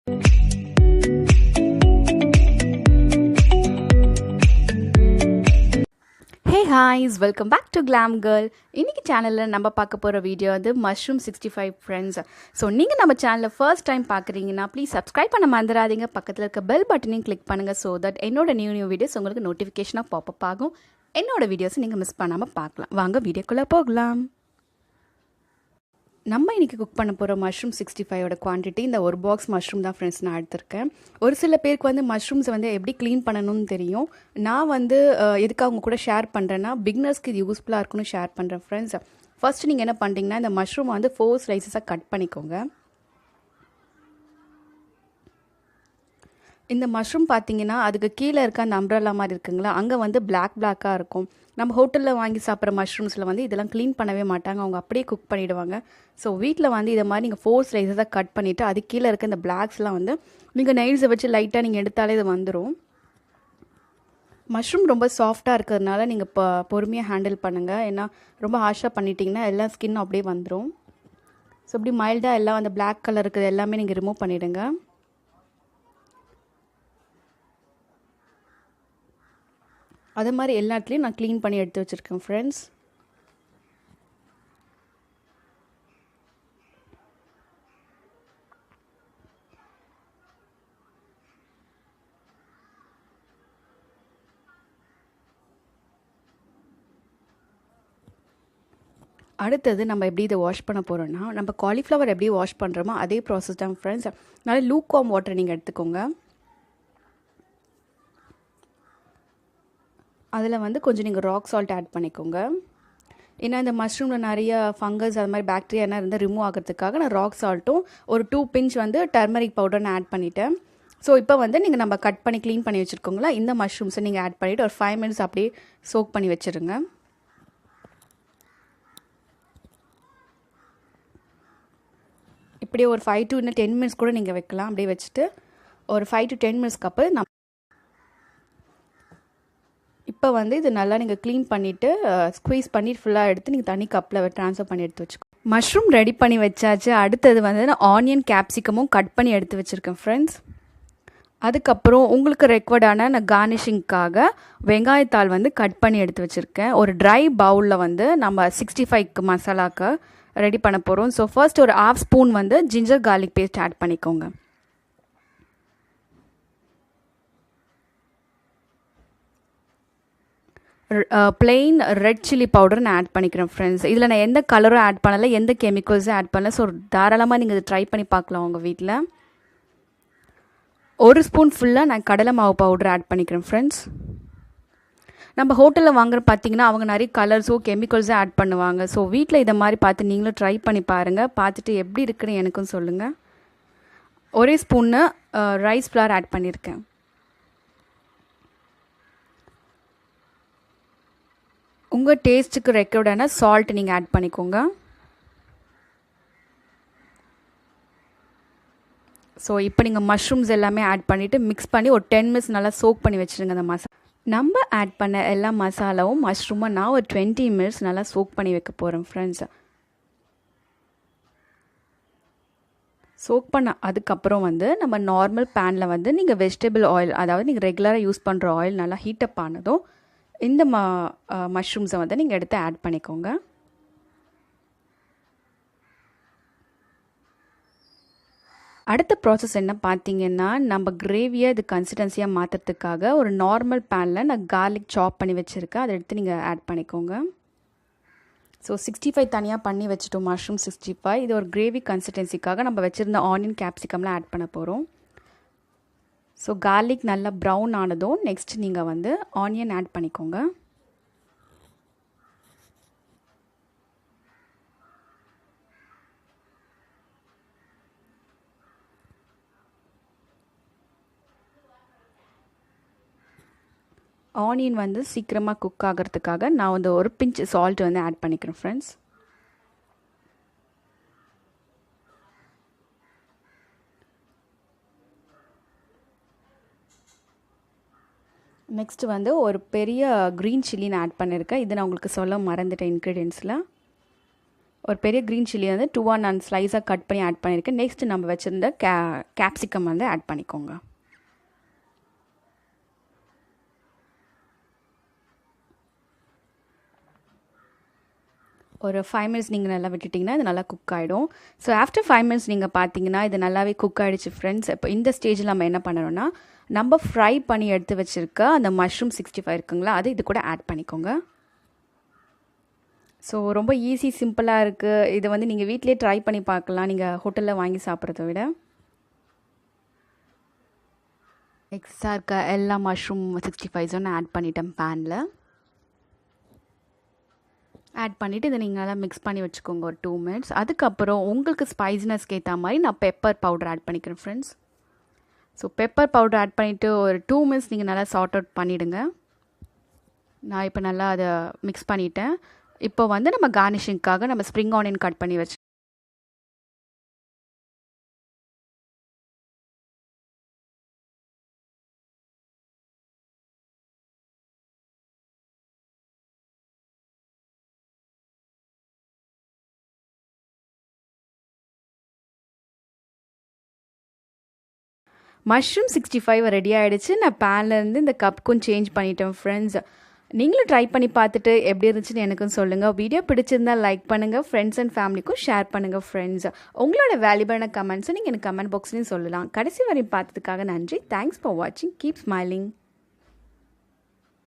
Hey guys, welcome back to Glam Girl. இன்னைக்கு சேனல்ல நம்ம பார்க்க போற வீடியோ வந்து mushroom 65 friends. So நீங்க நம்ம சேனலை first time பார்க்கறீங்கன்னா please subscribe பண்ண மறந்துடாதீங்க. பக்கத்துல இருக்க bell பட்டனையும் click பண்ணுங்க so that என்னோட new videos உங்களுக்கு notification pop up ஆகும். என்னோட வீடியோஸ் நீங்க மிஸ் பண்ணாம பார்க்கலாம். வாங்க வீடியோக்குள்ள போகலாம். நம்ம இன்றைக்கி குக் பண்ண போகிற மஷ்ரூம் 65ஓட குவான்டிட்டி இந்த ஒரு பாக்ஸ் மஷ்ரூம் தான் ஃப்ரெண்ட்ஸ் நான் எடுத்திருக்கேன். ஒரு சில பேருக்கு வந்து மஷ்ரூம்ஸை வந்து எப்படி க்ளீன் பண்ணணும்னு தெரியும். நான் வந்து எதுக்கு அவங்க கூட ஷேர் பண்ணுறேன்னா பிகினர்ஸ்க்கு இது யூஸ்ஃபுல்லாக இருக்குன்னு ஷேர் பண்ணுறேன் ஃப்ரெண்ட்ஸ். ஃபர்ஸ்ட் நீங்கள் என்ன பண்ணுறீங்கன்னா இந்த மஷ்ரூமை வந்து 4 ஸ்லைசஸாக கட் பண்ணிக்கோங்க. இந்த மஷ்ரூம் பார்த்தீங்கன்னா அதுக்கு கீழே இருக்க அந்த அம்ப்ரெல்லா மாதிரி இருக்குங்களா, அங்கே வந்து பிளாக்காக இருக்கும். நம்ம ஹோட்டலில் வாங்கி சாப்பிட்ற மஷ்ரூம்ஸில் வந்து இதெல்லாம் க்ளீன் பண்ணவே மாட்டாங்க, அவங்க அப்படியே குக் பண்ணிவிடுவாங்க. ஸோ வீட்டில் வந்து இதை மாதிரி நீங்கள் 4 ஸ்லைஸஸாக கட் பண்ணிவிட்டு அது கீழே இருக்க இந்த பிளாக்ஸ்லாம் வந்து நீங்கள் நைல்ஸை வச்சு லைட்டாக நீங்கள் எடுத்தாலே இது வந்துடும். மஷ்ரூம் ரொம்ப சாஃப்டாக இருக்கிறதுனால நீங்கள் பொறுமையாக ஹேண்டில் பண்ணுங்கள். ஏன்னா ரொம்ப ஹார்ஷாக பண்ணிட்டீங்கன்னா எல்லா ஸ்கின் அப்படியே வந்துடும். ஸோ அப்படி மைல்டாக எல்லாம் அந்த பிளாக் கலர் இருக்கிறது எல்லாமே நீங்கள் ரிமூவ் பண்ணிவிடுங்க. அதே மாதிரி எல்லா இடத்துலையும் நான் க்ளீன் பண்ணி எடுத்து வச்சுருக்கேன் ஃப்ரெண்ட்ஸ். அடுத்தது நம்ம எப்படி இதை வாஷ் பண்ண போகிறோன்னா நம்ம காலிஃப்ளவர் எப்படி வாஷ் பண்ணுறோமோ அதே ப்ராசஸ் தான் ஃப்ரெண்ட்ஸ். நல்லா லூக்வார்ம் வாட்டர் நீங்கள் எடுத்துக்கோங்க. அதில் வந்து கொஞ்சம் நீங்கள் ராக் சால்ட் ஆட் பண்ணிக்கோங்க. ஏன்னா இந்த மஷ்ரூமில் நிறைய ஃபங்கஸ் அது மாதிரி பாக்டீரியா என்ன இருந்தால் ரிமூவ் ஆகிறதுக்காக நான் ராக் சால்ட்டும் ஒரு 2 பிஞ்ச் வந்து டர்மரிக் பவுடர் நான் ஆட் பண்ணிட்டேன். ஸோ இப்போ வந்து நீங்கள் நம்ம கட் பண்ணி க்ளீன் பண்ணி வச்சுருக்கோங்களா இந்த மஷ்ரூம்ஸை நீங்கள் ஆட் பண்ணிவிட்டு ஒரு 5 மினிட்ஸ் அப்படியே சோக் பண்ணி வச்சுருங்க. இப்படியே ஒரு 5 to 10 மினிட்ஸ் கூட நீங்கள் வைக்கலாம். அப்படியே வச்சுட்டு ஒரு 5 to 10 மினிட்ஸ்க்கு அப்புறம் நம்ம இப்போ வந்து இது நல்லா நீங்கள் க்ளீன் பண்ணிவிட்டு ஸ்குவீஸ் பண்ணி ஃபுல்லாக எடுத்து நீங்கள் தனி கப்பில் ட்ரான்ஸ்ஃபர் பண்ணி எடுத்து வச்சுக்கோ. மஷ்ரூம் ரெடி பண்ணி வச்சாச்சு. அடுத்தது வந்து நான் ஆனியன் கேப்சிகமும் கட் பண்ணி எடுத்து வச்சுருக்கேன் ஃப்ரெண்ட்ஸ். அதுக்கப்புறம் உங்களுக்கு ரெக்வர்டான நான் கார்னிஷிங்க்காக வெங்காயத்தாள் வந்து கட் பண்ணி எடுத்து வச்சுருக்கேன். ஒரு ட்ரை பவுலில் வந்து நம்ம 65க்கு மசாலாவுக்கு ரெடி பண்ண போகிறோம். ஸோ ஃபர்ஸ்ட் ஒரு 1/2 ஸ்பூன் வந்து ஜிஞ்சர் கார்லிக் பேஸ்ட் ஆட் பண்ணிக்கோங்க. பிளெயின் ரெட் சில்லி பவுடர் நான் ஆட் பண்ணிக்கிறேன் ஃப்ரெண்ட்ஸ். இதில் நான் எந்த கலரும் ஆட் பண்ணலை, எந்த கெமிக்கல்ஸும் ஆட் பண்ணலை. ஸோ தாராளமாக நீங்கள் இதை ட்ரை பண்ணி பார்க்கலாம் உங்கள் வீட்டில். 1 ஸ்பூன் ஃபுல்லாக நான் கடலை மாவு பவுடர் ஆட் பண்ணிக்கிறேன் ஃப்ரெண்ட்ஸ். நம்ம ஹோட்டலில் வாங்குற பார்த்தீங்கன்னா அவங்க நிறைய கலர்ஸோ கெமிக்கல்ஸோ ஆட் பண்ணுவாங்க. ஸோ வீட்டில் இதை மாதிரி பார்த்து நீங்களும் ட்ரை பண்ணி பாருங்கள். பார்த்துட்டு எப்படி இருக்குன்னு எனக்கும் சொல்லுங்கள். 1 ஸ்பூன்னு ரைஸ் ஃப்ளார் ஆட் பண்ணியிருக்கேன். உங்கள் டேஸ்ட்டுக்கு ரெக்வர்டான சால்ட் நீங்கள் ஆட் பண்ணிக்கோங்க. ஸோ இப்போ நீங்கள் மஷ்ரூம்ஸ் எல்லாமே ஆட் பண்ணிவிட்டு மிக்ஸ் பண்ணி ஒரு 10 மினிட்ஸ் நல்லா சோக் பண்ணி வச்சுருங்க. அந்த மசாலா நம்ம ஆட் பண்ண எல்லா மசாலாவும் மஷ்ரூமை நான் ஒரு 20 மினிட்ஸ் நல்லா சோக் பண்ணி வைக்க போகிறேன் ஃப்ரெண்ட்ஸ். சோக் பண்ண அதுக்கப்புறம் வந்து நம்ம நார்மல் பேனில் வந்து நீங்கள் வெஜிடபிள் ஆயில், அதாவது நீங்கள் ரெகுலராக யூஸ் பண்ணுற ஆயில் நல்லா ஹீட்டப் ஆனதும் இந்த மஷ்ரூம்ஸை வந்து நீங்கள் எடுத்து ஆட் பண்ணிக்கோங்க. அடுத்த ப்ராசஸ் என்ன பார்த்தீங்கன்னா நம்ம கிரேவியை இது கன்சிஸ்டன்சியாக மாற்றுறதுக்காக ஒரு நார்மல் பேனில் நான் கார்லிக் சாப் பண்ணி வச்சுருக்கேன். அதை எடுத்து நீங்கள் ஆட் பண்ணிக்கோங்க. ஸோ 65 தனியாக பண்ணி வச்சுட்டோம் மஷ்ரூம் 65. இது ஒரு கிரேவி கன்சிஸ்டன்சிக்காக நம்ம வச்சுருந்த ஆனியன் கேப்சிகம்லாம் ஆட் பண்ண போகிறோம். ஸோ கார்லிக் நல்லா ப்ரௌன் ஆனதும் நெக்ஸ்ட் நீங்கள் வந்து ஆனியன் ஆட் பண்ணிக்கோங்க. ஆனியன் வந்து சீக்கிரமாக குக் ஆகிறதுக்காக நான் வந்து ஒரு பிஞ்ச் சால்ட் வந்து ஆட் பண்ணிக்கிறேன் ஃப்ரெண்ட்ஸ். நெக்ஸ்ட் வந்து ஒரு பெரிய க்ரீன் சில்லி நான் ஆட் பண்ணியிருக்கேன். இது நான் உங்களுக்கு சொல்ல மறந்துட்டேன் இன்க்ரீடியன்ஸில். ஒரு பெரிய க்ரீன் சில்லி வந்து 2 நான் ஸ்லைஸாக கட் பண்ணி ஆட் பண்ணியிருக்கேன். நெக்ஸ்ட் நம்ம வச்சுருந்த கேப்சிகம் வந்து ஆட் பண்ணிக்கோங்க. ஒரு 5 மினிட்ஸ் நீங்கள் நல்லா விட்டுட்டிங்கன்னா இது நல்லா குக் ஆகிடும். ஸோ ஆஃப்டர் 5 மினிட்ஸ் நீங்கள் பார்த்தீங்கன்னா இது நல்லாவே குக் ஆகிடுச்சு ஃப்ரெண்ட்ஸ். இப்போ இந்த ஸ்டேஜில் நம்ம என்ன பண்ணணும்னா நம்ம ஃப்ரை பண்ணி எடுத்து வச்சுருக்க அந்த மஷ்ரூம் 65 இருக்குங்களா, அது இது கூட ஆட் பண்ணிக்கோங்க. ஸோ ரொம்ப ஈஸி, சிம்பிளாக இருக்குது. இதை வந்து நீங்கள் வீட்டிலே ட்ரை பண்ணி பார்க்கலாம், நீங்கள் ஹோட்டலில் வாங்கி சாப்பிட்றத விட. எக்ஸ்ட்ரா இருக்க எல்லா மஷ்ரூம் 65 நான் ஆட் பண்ணிட்டேன் பேனில். ஆட் பண்ணிவிட்டு இதை நீங்கள் நல்லா மிக்ஸ் பண்ணி வச்சுக்கோங்க ஒரு 2 மினிட்ஸ். அதுக்கப்புறம் உங்களுக்கு ஸ்பைசினஸ்க்கு ஏற்ற மாதிரி நான் பெப்பர் பவுடர் ஆட் பண்ணிக்கிறேன் friends. So pepper powder add பண்ணிவிட்டு ஒரு 2 மினிட்ஸ் நீங்கள் நல்லா சார்ட் அவுட் பண்ணிவிடுங்க. நான் இப்போ நல்லா அதை மிக்ஸ் பண்ணிட்டேன். இப்போ வந்து நம்ம கார்னிஷிங்காக நம்ம ஸ்ப்ரிங் ஆனியன் கட் பண்ணி வச்சு மஷ்ரூம் 65 ரெடி ஆகிடுச்சு. நான் பேன்லேருந்து இந்த கப்புக்கும் சேஞ்ச் பண்ணிட்டேன் ஃப்ரெண்ட்ஸ். நீங்களும் ட்ரை பண்ணி பார்த்துட்டு எப்படி இருந்துச்சுன்னு எனக்கும் சொல்லுங்கள். வீடியோ பிடிச்சிருந்தால் லைக் பண்ணுங்கள், ஃப்ரெண்ட்ஸ் அண்ட் ஃபேமிலிக்கும் ஷேர் பண்ணுங்கள் ஃப்ரெண்ட்ஸ். உங்களோட வேல்யூபிளான கமெண்ட்ஸும் நீங்கள் எனக்கு கமெண்ட் பாக்ஸ்லையும் சொல்லலாம். கடைசி வரையும் பார்த்ததுக்காக நன்றி. தேங்க்ஸ் ஃபார் வாட்சிங். Keep smiling.